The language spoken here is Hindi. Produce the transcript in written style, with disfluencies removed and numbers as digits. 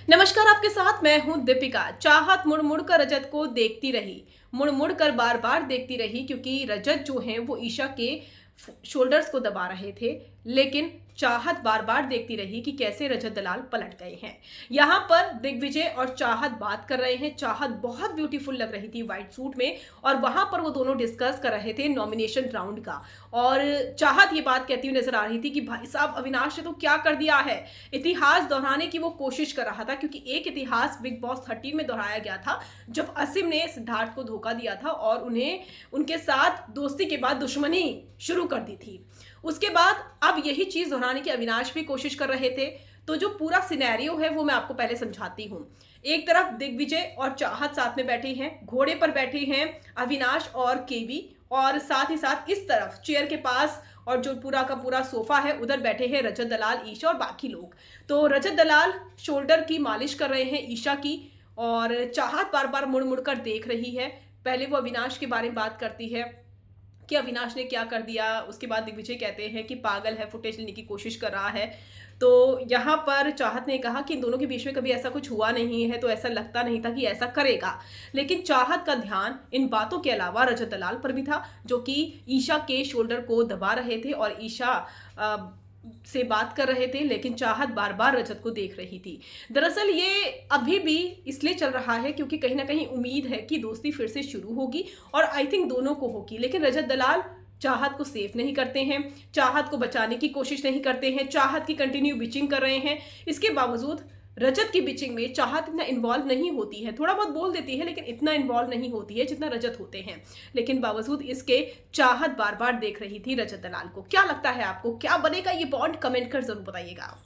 नमस्कार, आपके साथ मैं हूं दीपिका। चाहत मुड़ मुड़ कर रजत को देखती रही, मुड़ मुड़ कर बार बार देखती रही, क्योंकि रजत जो है वो ईशा के शोल्डर्स को दबा रहे थे। लेकिन चाहत बार बार देखती रही कि कैसे रजत दलाल पलट गए हैं। यहाँ पर दिग्विजय और चाहत बात कर रहे हैं। चाहत बहुत ब्यूटीफुल लग रही थी व्हाइट सूट में, और वहां पर वो दोनों डिस्कस कर रहे थे नॉमिनेशन राउंड का। और चाहत ये बात कहती हुई नजर आ रही थी कि भाई साहब, अविनाश ने तो क्या कर दिया है। इतिहास दोहराने की वो कोशिश कर रहा था, क्योंकि एक इतिहास बिग बॉस 13 में दोहराया गया था, जब असीम ने सिद्धार्थ को धोखा दिया था और उन्हें उनके साथ दोस्ती के बाद दुश्मनी शुरू कर दी थी। उसके बाद अब यही चीज दोहराने की अविनाश भी कोशिश कर रहे थे। तो जो पूरा सिनेरियो है वो मैं आपको पहले समझाती हूँ। एक तरफ दिग्विजय और चाहत साथ में बैठे हैं, घोड़े पर बैठे हैं अविनाश और केवी, और साथ ही साथ इस तरफ चेयर के पास और जो पूरा का पूरा सोफा है उधर बैठे हैं रजत दलाल, ईशा और बाकी लोग। तो रजत दलाल शोल्डर की मालिश कर रहे हैं ईशा की, और चाहत बार बार मुड़ मुड़ कर देख रही है। पहले वो अविनाश के बारे में बात करती है कि अविनाश ने क्या कर दिया। उसके बाद दिग्विजय कहते हैं कि पागल है, फुटेज लेने की कोशिश कर रहा है। तो यहाँ पर चाहत ने कहा कि इन दोनों के बीच में कभी ऐसा कुछ हुआ नहीं है, तो ऐसा लगता नहीं था कि ऐसा करेगा। लेकिन चाहत का ध्यान इन बातों के अलावा रजत दलाल पर भी था, जो कि ईशा के शोल्डर को दबा रहे थे और ईशा से बात कर रहे थे। लेकिन चाहत बार बार रजत को देख रही थी। दरअसल ये अभी भी इसलिए चल रहा है क्योंकि कहीं ना कहीं उम्मीद है कि दोस्ती फिर से शुरू होगी, और आई थिंक दोनों को होगी। लेकिन रजत दलाल चाहत को सेफ नहीं करते हैं, चाहत को बचाने की कोशिश नहीं करते हैं, चाहत की कंटिन्यू बिचिंग कर रहे हैं। इसके बावजूद रजत की बिचिंग में चाहत इतना इन्वॉल्व नहीं होती है, थोड़ा बहुत बोल देती है लेकिन इतना इन्वॉल्व नहीं होती है जितना रजत होते हैं। लेकिन बावजूद इसके चाहत बार बार देख रही थी रजत दलाल को। क्या लगता है आपको, क्या बनेगा ये बॉन्ड? कमेंट कर जरूर बताइएगा।